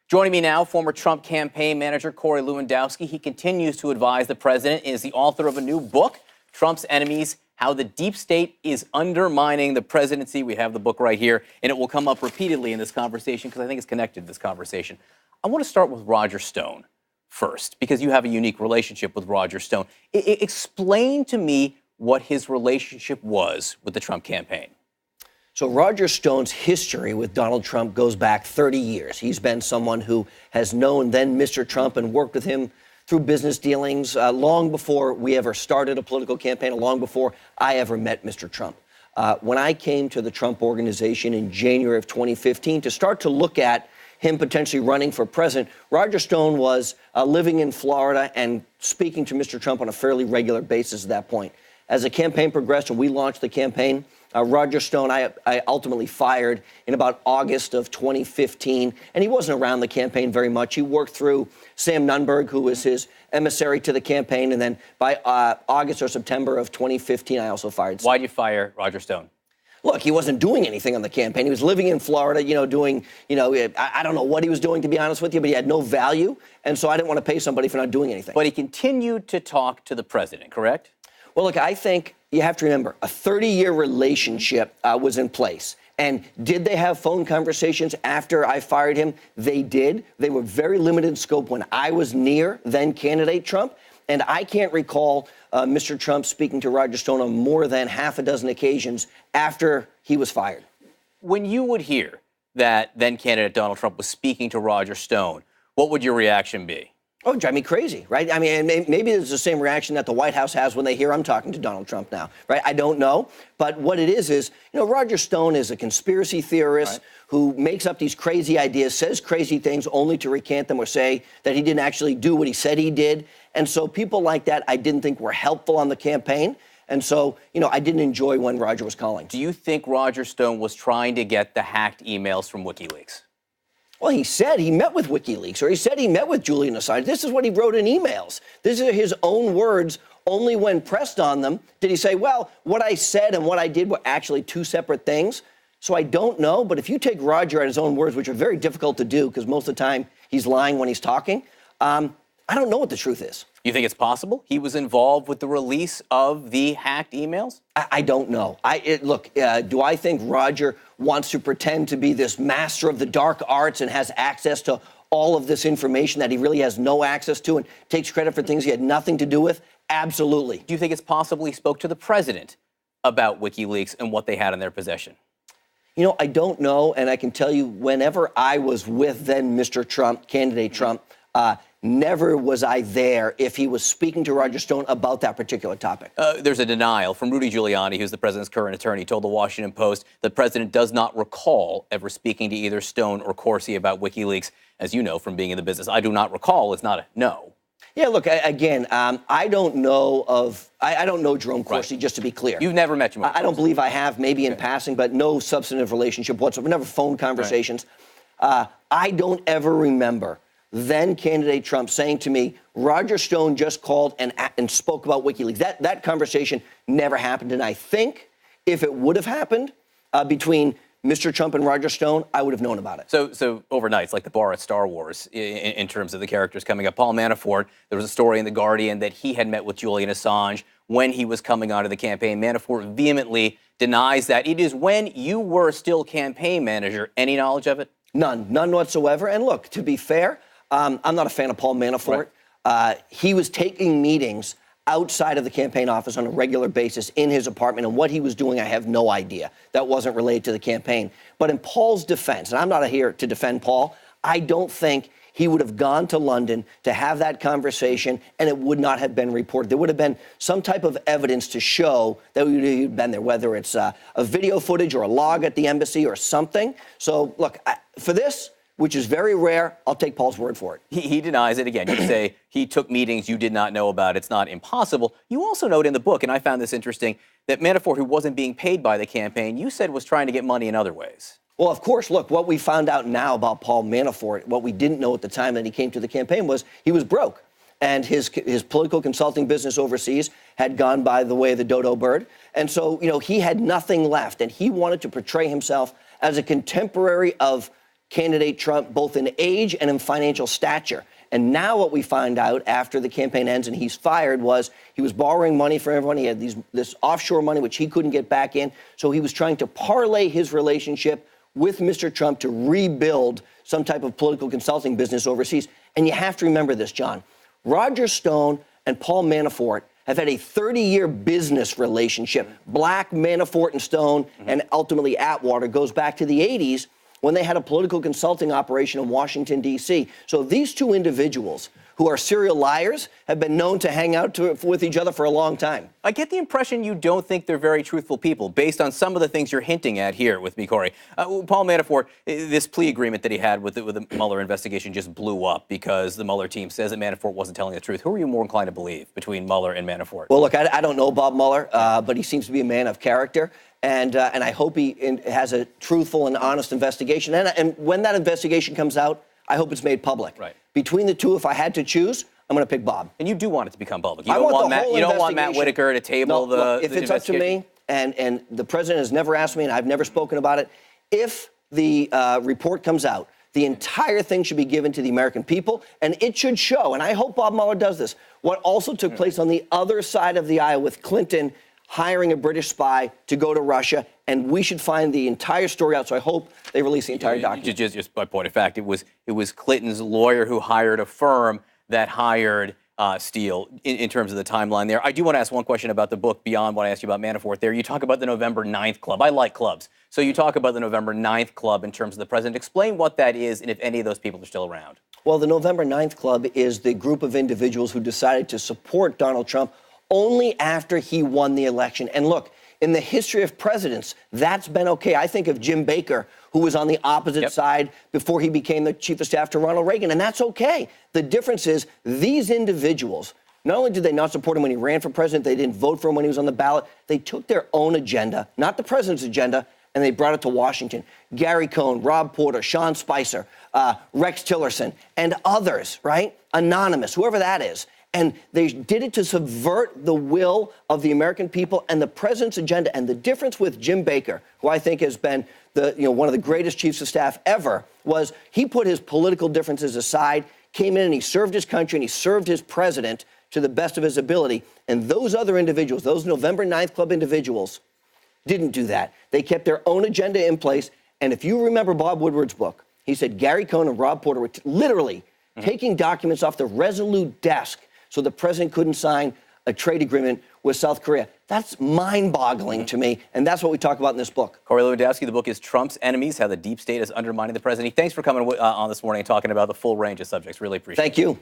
Joining me now, former Trump campaign manager Corey Lewandowski. He continues to advise the president, is the author of a new book, Trump's Enemies, How the Deep State is Undermining the Presidency. We have the book right here, and it will come up repeatedly in this conversation because I think it's connected to this conversation. I want to start with Roger Stone first, because you have a unique relationship with Roger Stone. Explain to me what his relationship was with the Trump campaign. So Roger Stone's history with Donald Trump goes back 30 years. He's been someone who has known then Mr. Trump and worked with him through business dealings long before we ever started a political campaign, long before I ever met Mr. Trump. When I came to the Trump Organization in January of 2015 to start to look at him potentially running for president, Roger Stone was living in Florida and speaking to Mr. Trump on a fairly regular basis at that point. As the campaign progressed and we launched the campaign, Roger Stone, I ultimately fired in about August of 2015, and he wasn't around the campaign very much. He worked through Sam Nunberg, who was his emissary to the campaign, and then by August or September of 2015, I also fired. Why'd you fire Roger Stone? Look, he wasn't doing anything on the campaign. He was living in Florida, doing, I don't know what he was doing, to be honest with you, but he had no value, and so I didn't want to pay somebody for not doing anything. But he continued to talk to the president, correct? Well, look, I think you have to remember, a 30-year relationship was in place. And did they have phone conversations after I fired him? They did. They were very limited in scope when I was near then-candidate Trump. And I can't recall Mr. Trump speaking to Roger Stone on more than half a dozen occasions after he was fired. When you would hear that then-candidate Donald Trump was speaking to Roger Stone, what would your reaction be? Oh, it'd drive me crazy, right? I mean, maybe it's the same reaction that the White House has when they hear I'm talking to Donald Trump now, right? I don't know. But what it is, Roger Stone is a conspiracy theorist who makes up these crazy ideas, says crazy things only to recant them or say that he didn't actually do what he said he did. And so people like that I didn't think were helpful on the campaign. And so, I didn't enjoy when Roger was calling. Do you think Roger Stone was trying to get the hacked emails from WikiLeaks? Well, he said he met with WikiLeaks, or he said he met with Julian Assange. This is what he wrote in emails. These are his own words. Only when pressed on them did he say, well, what I said and what I did were actually two separate things. So I don't know. But if you take Roger at his own words, which are very difficult to do because most of the time he's lying when he's talking, I don't know what the truth is. You think it's possible he was involved with the release of the hacked emails? I don't know. Look, do I think Roger wants to pretend to be this master of the dark arts and has access to all of this information that he really has no access to and takes credit for things he had nothing to do with? Absolutely. Do you think it's possible he spoke to the president about WikiLeaks and what they had in their possession? I don't know, and I can tell you whenever I was with then Mr. Trump, candidate Trump, never was I there if he was speaking to Roger Stone about that particular topic. There's a denial from Rudy Giuliani, who's the president's current attorney, told the Washington Post the president does not recall ever speaking to either Stone or Corsi about WikiLeaks. As you know from being in the business, I do not recall. It's not a no. Yeah, look, again, I don't know Jerome Corsi, just to be clear. You've never met him? I don't believe I have, maybe in passing, but no substantive relationship whatsoever, never phone conversations. I don't ever remember then candidate Trump saying to me, Roger Stone just called and spoke about WikiLeaks. That conversation never happened. And I think if it would have happened between Mr. Trump and Roger Stone, I would have known about it. So overnight, it's like the bar at Star Wars in terms of the characters coming up. Paul Manafort, there was a story in The Guardian that he had met with Julian Assange when he was coming onto the campaign. Manafort vehemently denies that. It is when you were still campaign manager. Any knowledge of it? None whatsoever. And look, to be fair, I'm not a fan of Paul Manafort. Right. He was taking meetings outside of the campaign office on a regular basis in his apartment, and what he was doing, I have no idea. That wasn't related to the campaign. But in Paul's defense, and I'm not here to defend Paul, I don't think he would have gone to London to have that conversation, and it would not have been reported. There would have been some type of evidence to show that he'd been there, whether it's a video footage or a log at the embassy or something. So, look, for this, which is very rare, I'll take Paul's word for it. He denies it again. You say he took meetings you did not know about. It's not impossible. You also note in the book, and I found this interesting, that Manafort, who wasn't being paid by the campaign, you said was trying to get money in other ways. Well, of course, look, what we found out now about Paul Manafort, what we didn't know at the time that he came to the campaign was he was broke. And his political consulting business overseas had gone by the way of the dodo bird. And so, he had nothing left. And he wanted to portray himself as a contemporary of candidate Trump, both in age and in financial stature. And now what we find out after the campaign ends and he's fired was he was borrowing money from everyone. He had this offshore money, which he couldn't get back in. So he was trying to parlay his relationship with Mr. Trump to rebuild some type of political consulting business overseas. And you have to remember this, John. Roger Stone and Paul Manafort have had a 30-year business relationship. Black, Manafort, and Stone, and ultimately Atwater goes back to the 80s when they had a political consulting operation in Washington, D.C. So these two individuals, who are serial liars, have been known to hang out with each other for a long time. I get the impression you don't think they're very truthful people, based on some of the things you're hinting at here with me, Corey. Paul Manafort, this plea agreement that he had with the Mueller investigation just blew up because the Mueller team says that Manafort wasn't telling the truth. Who are you more inclined to believe between Mueller and Manafort? Well, look, I don't know Bob Mueller, but he seems to be a man of character. And I hope he has a truthful and honest investigation. And when that investigation comes out, I hope it's made public. Right. Between the two, if I had to choose, I'm going to pick Bob. And you do want it to become public. You don't want Matt Whitaker to table if it's up to me, and the president has never asked me, and I've never spoken about it, if the report comes out, the entire thing should be given to the American people, and it should show, and I hope Bob Mueller does this, what also took place on the other side of the aisle with Clinton hiring a British spy to go to Russia, and we should find the entire story out. So I hope they release the entire document. Just by point of fact, it was Clinton's lawyer who hired a firm that hired Steele in terms of the timeline there. I do want to ask one question about the book beyond what I asked you about Manafort there. You talk about the November 9th Club. I like clubs. So you talk about the November 9th Club in terms of the president. Explain what that is and if any of those people are still around. Well, the November 9th Club is the group of individuals who decided to support Donald Trump only after he won the election. And look, in the history of presidents, that's been okay. I think of Jim Baker, who was on the opposite side before he became the chief of staff to Ronald Reagan, and that's okay. The difference is these individuals, not only did they not support him when he ran for president, they didn't vote for him when he was on the ballot, they took their own agenda, not the president's agenda, and they brought it to Washington. Gary Cohn, Rob Porter, Sean Spicer, Rex Tillerson, and others, right? Anonymous, whoever that is. And they did it to subvert the will of the American people and the president's agenda. And the difference with Jim Baker, who I think has been one of the greatest chiefs of staff ever, was he put his political differences aside, came in and he served his country and he served his president to the best of his ability. And those other individuals, those November 9th Club individuals, didn't do that. They kept their own agenda in place. And if you remember Bob Woodward's book, he said Gary Cohn and Rob Porter were literally taking documents off the Resolute desk so the president couldn't sign a trade agreement with South Korea. That's mind-boggling to me, and that's what we talk about in this book. Corey Lewandowski, the book is Trump's Enemies, How the Deep State is Undermining the President. Thanks for coming on this morning and talking about the full range of subjects. Really appreciate it. Thank you.